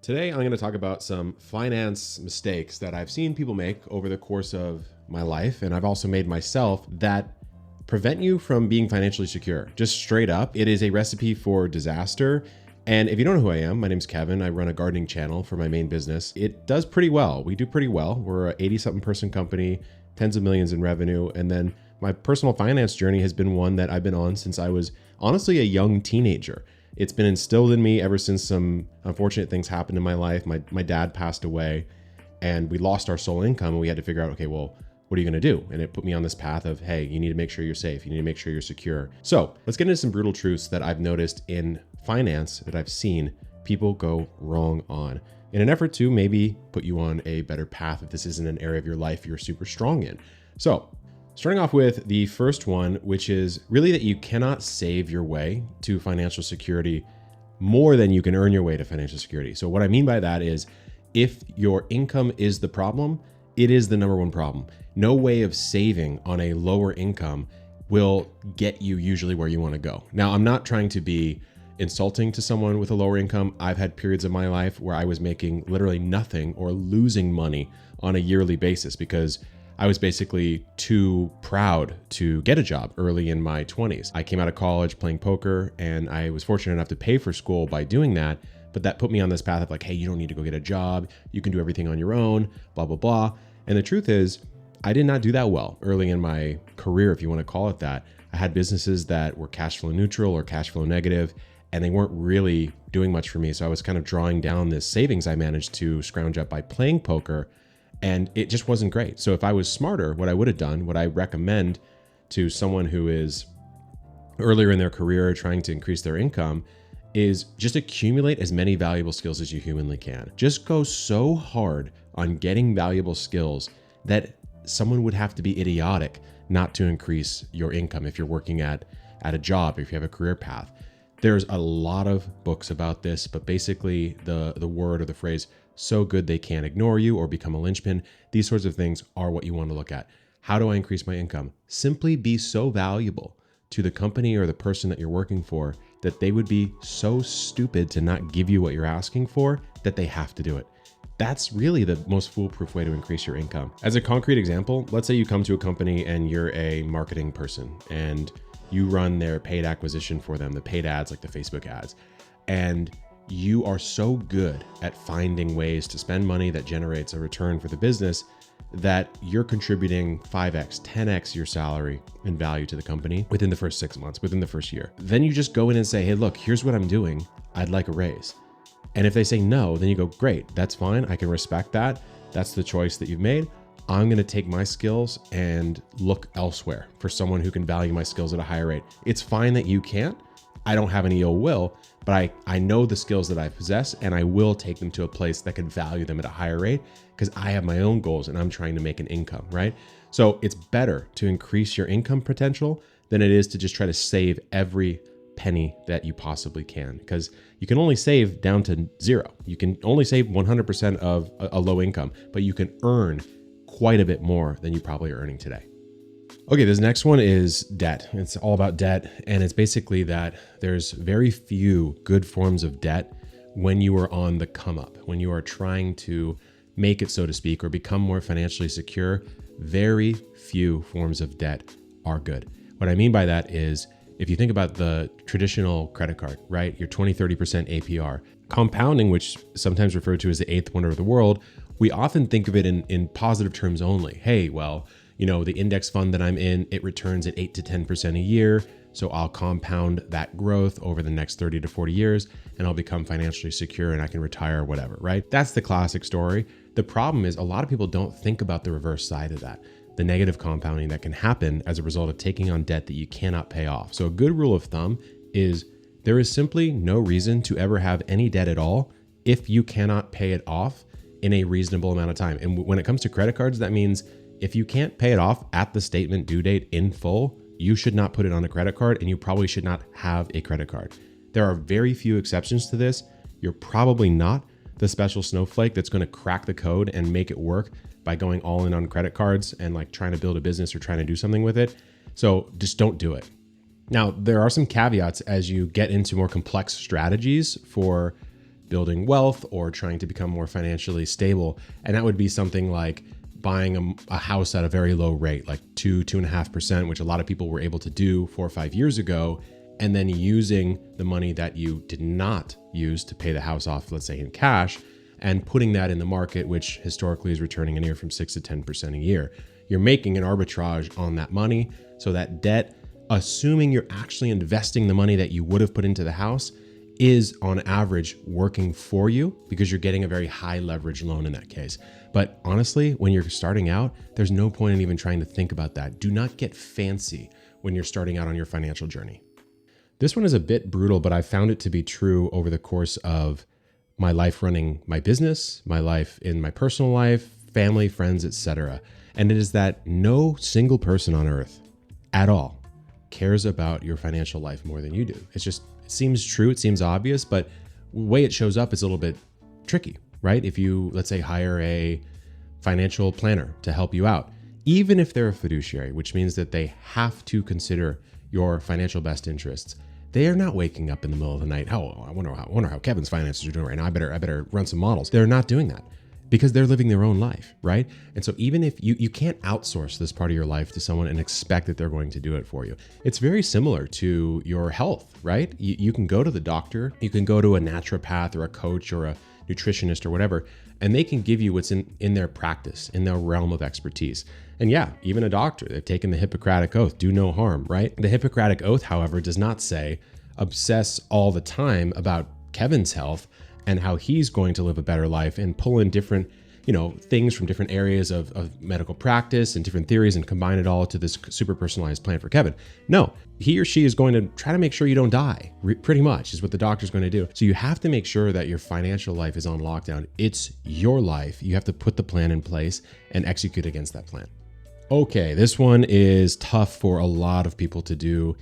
Today, I'm going to talk about some finance mistakes that I've seen people make over the course of my life, and I've also made myself, that prevent you from being financially secure. Just straight up, it is a recipe for disaster. And if you don't know who I am, my name's Kevin. I run a gardening channel for my main business. It does pretty well. We do pretty well. We're a 80-something person company, tens of millions in revenue. And then my personal finance journey has been one that I've been on since I was honestly a young teenager. It's been instilled in me ever since some unfortunate things happened in my life. My dad passed away and we lost our sole income, and we had to figure out, okay, well, what are you going to do? And it put me on this path of, hey, you need to make sure you're safe. You need to make sure you're secure. So let's get into some brutal truths that I've noticed in finance that I've seen people go wrong on, in an effort to maybe put you on a better path if this isn't an area of your life you're super strong in. So starting off with the first one, which is really that you cannot save your way to financial security more than you can earn your way to financial security. So what I mean by that is, if your income is the problem, it is the number one problem. No way of saving on a lower income will get you usually where you want to go. Now, I'm not trying to be insulting to someone with a lower income. I've had periods of my life where I was making literally nothing or losing money on a yearly basis because I was basically too proud to get a job early in my 20s. I came out of college playing poker, and I was fortunate enough to pay for school by doing that. But that put me on this path of like, hey, you don't need to go get a job. You can do everything on your own, blah, blah, blah. And the truth is, I did not do that well early in my career, if you want to call it that. I had businesses that were cash flow neutral or cash flow negative, and they weren't really doing much for me. So I was kind of drawing down this savings I managed to scrounge up by playing poker, and it just wasn't great. So if I was smarter, what I would have done, what I recommend to someone who is earlier in their career trying to increase their income, is just accumulate as many valuable skills as you humanly can. Just go so hard on getting valuable skills that someone would have to be idiotic not to increase your income if you're working at a job, if you have a career path. There's a lot of books about this, but basically the word or the phrase, so good they can't ignore you or become a linchpin, these sorts of things are what you want to look at. How do I increase my income? Simply be so valuable to the company or the person that you're working for that they would be so stupid to not give you what you're asking for that they have to do it. That's really the most foolproof way to increase your income. As a concrete example, let's say you come to a company and you're a marketing person and you run their paid acquisition for them, the paid ads like the Facebook ads, and you are so good at finding ways to spend money that generates a return for the business that you're contributing 5x, 10x your salary and value to the company within the first 6 months, within the first year. Then you just go in and say, hey, look, here's what I'm doing. I'd like a raise. And if they say no, then you go, great, that's fine. I can respect that. That's the choice that you've made. I'm going to take my skills and look elsewhere for someone who can value my skills at a higher rate. It's fine that you can't. I don't have any ill will, but I know the skills that I possess, and I will take them to a place that can value them at a higher rate because I have my own goals and I'm trying to make an income, right? So it's better to increase your income potential than it is to just try to save every penny that you possibly can, because you can only save down to zero. You can only save 100% of a low income, but you can earn quite a bit more than you probably are earning today. Okay, this next one is debt. It's all about debt. And it's basically that there's very few good forms of debt when you are on the come up, when you are trying to make it, so to speak, or become more financially secure. Very few forms of debt are good. What I mean by that is, if you think about the traditional credit card, right? Your 20, 30% APR. Compounding, which sometimes referred to as the eighth wonder of the world, we often think of it in positive terms only. Hey, well, the index fund that I'm in, it returns at 8 to 10% a year. So I'll compound that growth over the next 30 to 40 years and I'll become financially secure and I can retire or whatever, right? That's the classic story. The problem is a lot of people don't think about the reverse side of that, the negative compounding that can happen as a result of taking on debt that you cannot pay off. So a good rule of thumb is there is simply no reason to ever have any debt at all if you cannot pay it off in a reasonable amount of time. And when it comes to credit cards, that means if you can't pay it off at the statement due date in full, you should not put it on a credit card, and you probably should not have a credit card. There are very few exceptions to this. You're probably not the special snowflake that's going to crack the code and make it work by going all in on credit cards and like trying to build a business or trying to do something with it. So just don't do it. Now, there are some caveats as you get into more complex strategies for building wealth or trying to become more financially stable. And that would be something like buying a house at a very low rate, like 2.5%, which a lot of people were able to do 4 or 5 years ago, and then using the money that you did not use to pay the house off, let's say in cash, and putting that in the market, which historically is returning anywhere from 6 to 10% a year. You're making an arbitrage on that money. So that debt, assuming you're actually investing the money that you would have put into the house, is on average working for you because you're getting a very high leverage loan in that case. But honestly, when you're starting out, there's no point in even trying to think about that. Do not get fancy when you're starting out on your financial journey. This one is a bit brutal, but I found it to be true over the course of my life running my business, my life in my personal life, family, friends, etc. And it is that no single person on earth at all cares about your financial life more than you do. It seems true, it seems obvious, but the way it shows up is a little bit tricky, right? If you, let's say, hire a financial planner to help you out, even if they're a fiduciary, which means that they have to consider your financial best interests, they are not waking up in the middle of the night. Oh, I wonder how Kevin's finances are doing right now. I better run some models. They're not doing that because they're living their own life, right? And so even if you can't outsource this part of your life to someone and expect that they're going to do it for you. It's very similar to your health, right? You can go to the doctor, you can go to a naturopath or a coach or a nutritionist or whatever, and they can give you what's in their practice, in their realm of expertise. And yeah, even a doctor, they've taken the Hippocratic Oath, do no harm, right? The Hippocratic Oath, however, does not say obsess all the time about Kevin's health and how he's going to live a better life and pull in different, things from different areas of medical practice and different theories and combine it all to this super personalized plan for Kevin. No, he or she is going to try to make sure you don't die, pretty much is what the doctor's going to do. So you have to make sure that your financial life is on lockdown. It's your life. You have to put the plan in place and execute against that plan. Okay, this one is tough for a lot of people to do.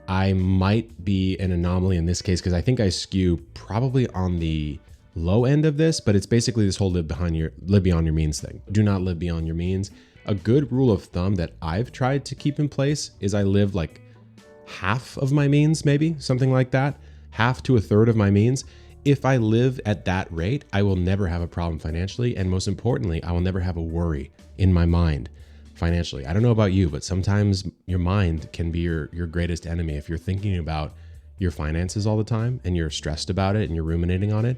I might be an anomaly in this case because I think I skew probably on the low end of this, but it's basically this whole live beyond your means thing. Do not live beyond your means. A good rule of thumb that I've tried to keep in place is I live like half of my means, maybe something like that, half to a third of my means. If I live at that rate, I will never have a problem financially. And most importantly, I will never have a worry in my mind financially. I don't know about you, but sometimes your mind can be your greatest enemy. If you're thinking about your finances all the time and you're stressed about it and you're ruminating on it,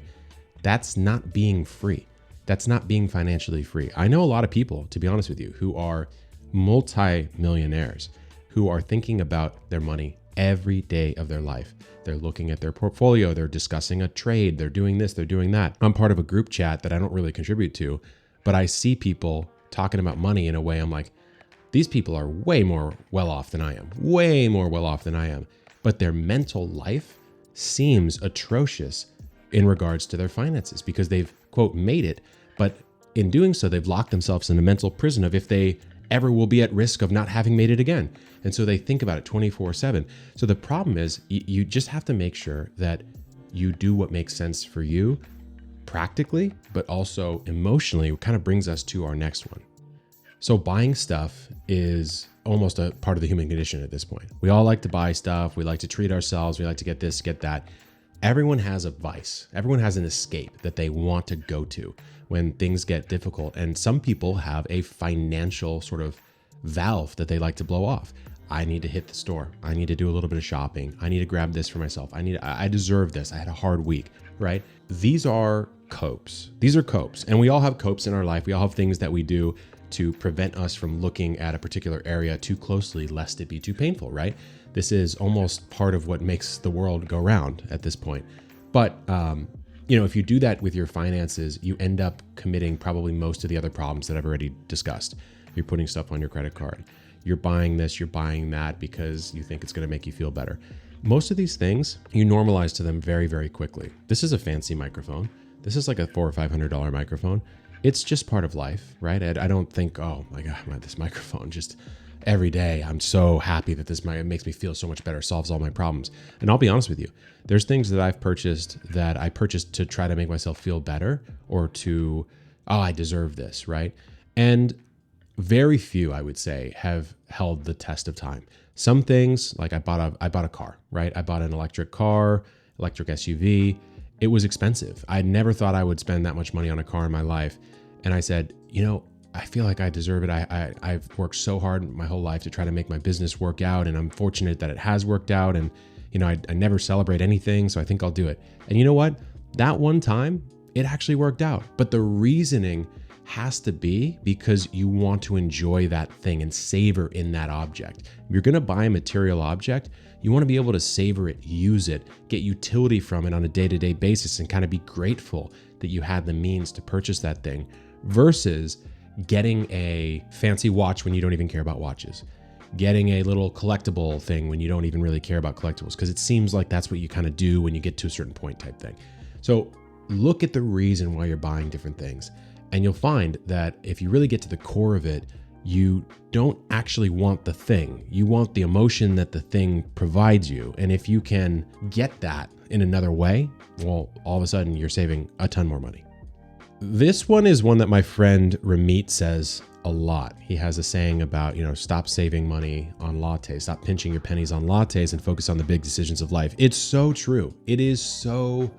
that's not being free. That's not being financially free. I know a lot of people, to be honest with you, who are multi-millionaires who are thinking about their money every day of their life. They're looking at their portfolio. They're discussing a trade. They're doing this. They're doing that. I'm part of a group chat that I don't really contribute to, but I see people talking about money in a way I'm like, these people are way more well off than I am, way more well off than I am. But their mental life seems atrocious in regards to their finances because they've, quote, made it. But in doing so, they've locked themselves in a mental prison of if they ever will be at risk of not having made it again. And so they think about it 24/7. So the problem is you just have to make sure that you do what makes sense for you practically, but also emotionally. It kind of brings us to our next one. So buying stuff is almost a part of the human condition at this point. We all like to buy stuff. We like to treat ourselves. We like to get this, get that. Everyone has a vice. Everyone has an escape that they want to go to when things get difficult. And some people have a financial sort of valve that they like to blow off. I need to hit the store. I need to do a little bit of shopping. I need to grab this for myself. I deserve this. I had a hard week, right? These are copes. These are copes. And we all have copes in our life. We all have things that we do to prevent us from looking at a particular area too closely, lest it be too painful, right? This is almost part of what makes the world go round at this point. But, if you do that with your finances, you end up committing probably most of the other problems that I've already discussed. You're putting stuff on your credit card. You're buying this, you're buying that because you think it's going to make you feel better. Most of these things, you normalize to them very, very quickly. This is a fancy microphone. This is like a $400 or $500 microphone. It's just part of life, right? I don't think, oh my God, this microphone just every day, I'm so happy that this makes me feel so much better, solves all my problems. And I'll be honest with you, there's things that I've purchased that I purchased to try to make myself feel better or to, I deserve this, right? And very few, I would say, have held the test of time. Some things, like I bought a car, right? I bought an electric car, electric SUV. it was expensive. I never thought I would spend that much money on a car in my life. And I said, I feel like I deserve it. I've worked so hard my whole life to try to make my business work out. And I'm fortunate that it has worked out. And, I never celebrate anything. So I think I'll do it. And you know what? That one time, it actually worked out. But the reasoning has to be because you want to enjoy that thing and savor in that object. If you're going to buy a material object, you want to be able to savor it, use it, get utility from it on a day-to-day basis, and kind of be grateful that you had the means to purchase that thing, versus getting a fancy watch when you don't even care about watches, getting a little collectible thing when you don't even really care about collectibles, because it seems like that's what you kind of do when you get to a certain point type thing. So look at the reason why you're buying different things. And you'll find that if you really get to the core of it, you don't actually want the thing. You want the emotion that the thing provides you. And if you can get that in another way, well, all of a sudden you're saving a ton more money. This one is one that my friend Ramit says a lot. He has a saying about, stop saving money on lattes, stop pinching your pennies on lattes and focus on the big decisions of life. It's so true. It is so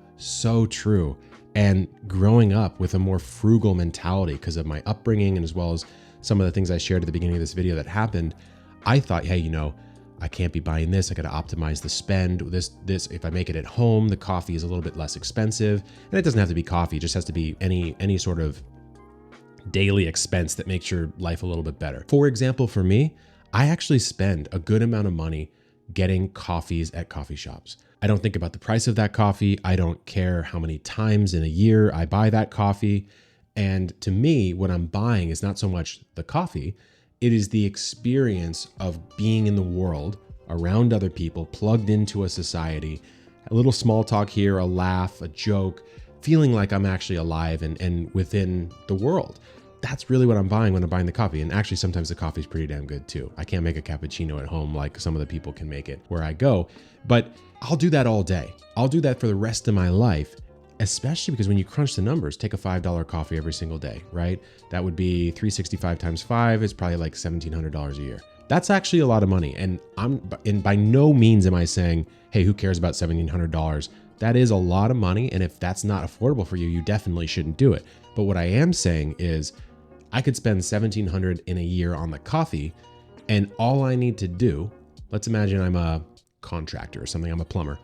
true. And growing up with a more frugal mentality because of my upbringing, and as well as some of the things I shared at the beginning of this video that happened, I thought, hey, I can't be buying this. I got to optimize the spend. This, if I make it at home, the coffee is a little bit less expensive. And it doesn't have to be coffee. It just has to be any sort of daily expense that makes your life a little bit better. For example, for me, I actually spend a good amount of money getting coffees at coffee shops. I don't think about the price of that coffee. I don't care how many times in a year I buy that coffee. And to me, what I'm buying is not so much the coffee, it is the experience of being in the world around other people, plugged into a society, a little small talk here, a laugh, a joke, feeling like I'm actually alive and within the world. That's really what I'm buying when I'm buying the coffee. And actually, sometimes the coffee is pretty damn good too. I can't make a cappuccino at home like some of the people can make it where I go, but I'll do that all day. I'll do that for the rest of my life, especially because when you crunch the numbers, take a $5 coffee every single day, right? That would be 365 times 5 is probably like $1,700 a year. That's actually a lot of money. And by no means am I saying, hey, who cares about $1,700? That is a lot of money. And if that's not affordable for you, you definitely shouldn't do it. But what I am saying is I could spend $1,700 in a year on the coffee, and all I need to do, let's imagine I'm a contractor or something, I'm a plumber.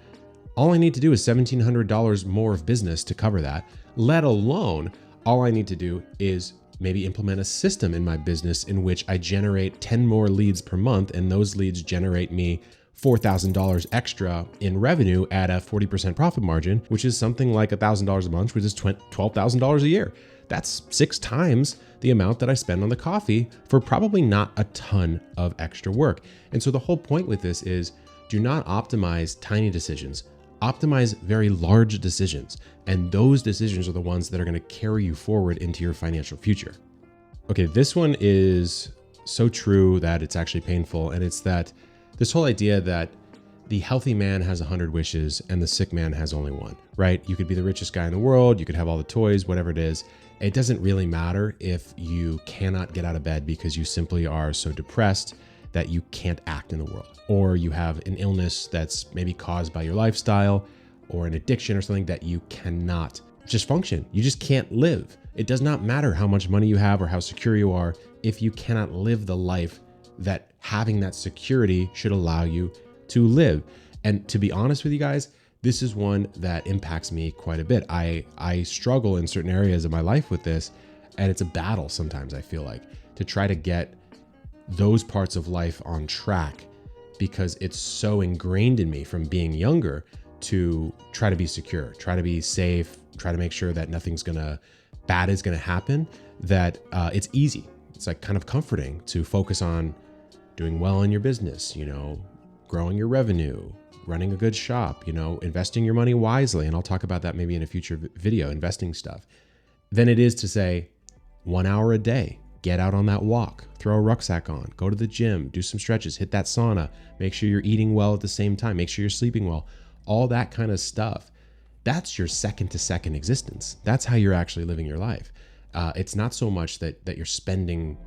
All I need to do is $1,700 more of business to cover that, let alone all I need to do is maybe implement a system in my business in which I generate 10 more leads per month, and those leads generate me $4,000 extra in revenue at a 40% profit margin, which is something like $1,000 a month, which is $12,000 a year. That's 6 times the amount that I spend on the coffee for probably not a ton of extra work. And so the whole point with this is do not optimize tiny decisions. Optimize very large decisions. And those decisions are the ones that are going to carry you forward into your financial future. Okay, this one is so true that it's actually painful. And it's that this whole idea that the healthy man has 100 wishes and the sick man has only one, right? You could be the richest guy in the world. You could have all the toys, whatever it is. It doesn't really matter if you cannot get out of bed because you simply are so depressed that you can't act in the world, or you have an illness that's maybe caused by your lifestyle or an addiction or something that you cannot just function. You just can't live. It does not matter how much money you have or how secure you are if you cannot live the life that having that security should allow you to live. And to be honest with you guys, this is one that impacts me quite a bit. I struggle in certain areas of my life with this, and it's a battle sometimes, I feel like, to try to get those parts of life on track because it's so ingrained in me from being younger to try to be secure, try to be safe, try to make sure that nothing's bad is gonna happen, that it's easy. It's like kind of comforting to focus on doing well in your business, growing your revenue, running a good shop, investing your money wisely. And I'll talk about that maybe in a future video, investing stuff. Than it is to say 1 hour a day, get out on that walk, throw a rucksack on, go to the gym, do some stretches, hit that sauna, make sure you're eating well at the same time, make sure you're sleeping well, all that kind of stuff. That's your second to second existence. That's how you're actually living your life. It's not so much that you're spending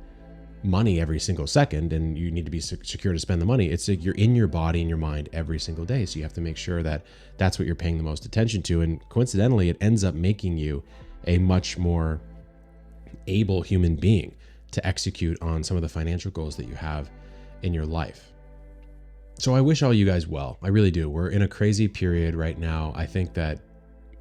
money every single second and you need to be secure to spend the money. It's like you're in your body and your mind every single day. So you have to make sure that that's what you're paying the most attention to. And coincidentally, it ends up making you a much more able human being to execute on some of the financial goals that you have in your life. So I wish all you guys well. I really do. We're in a crazy period right now. I think that,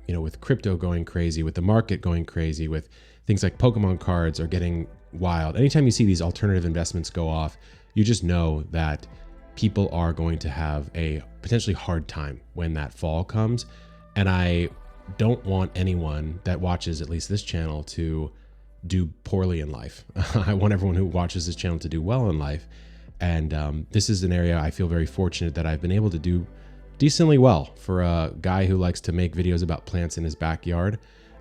with crypto going crazy, with the market going crazy, with things like Pokemon cards are getting wild. Anytime you see these alternative investments go off, you just know that people are going to have a potentially hard time when that fall comes. And I don't want anyone that watches at least this channel to do poorly in life. I want everyone who watches this channel to do well in life. And this is an area I feel very fortunate that I've been able to do decently well for a guy who likes to make videos about plants in his backyard.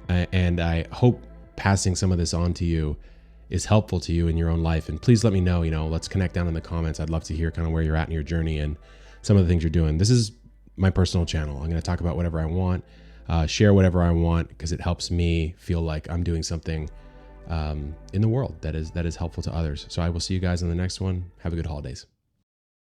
And I hope passing some of this on to you is helpful to you in your own life. And please let me know, let's connect down in the comments. I'd love to hear kind of where you're at in your journey and some of the things you're doing. This is my personal channel. I'm going to talk about whatever I want, share whatever I want, because it helps me feel like I'm doing something in the world that is helpful to others. So I will see you guys in the next one. Have a good holidays.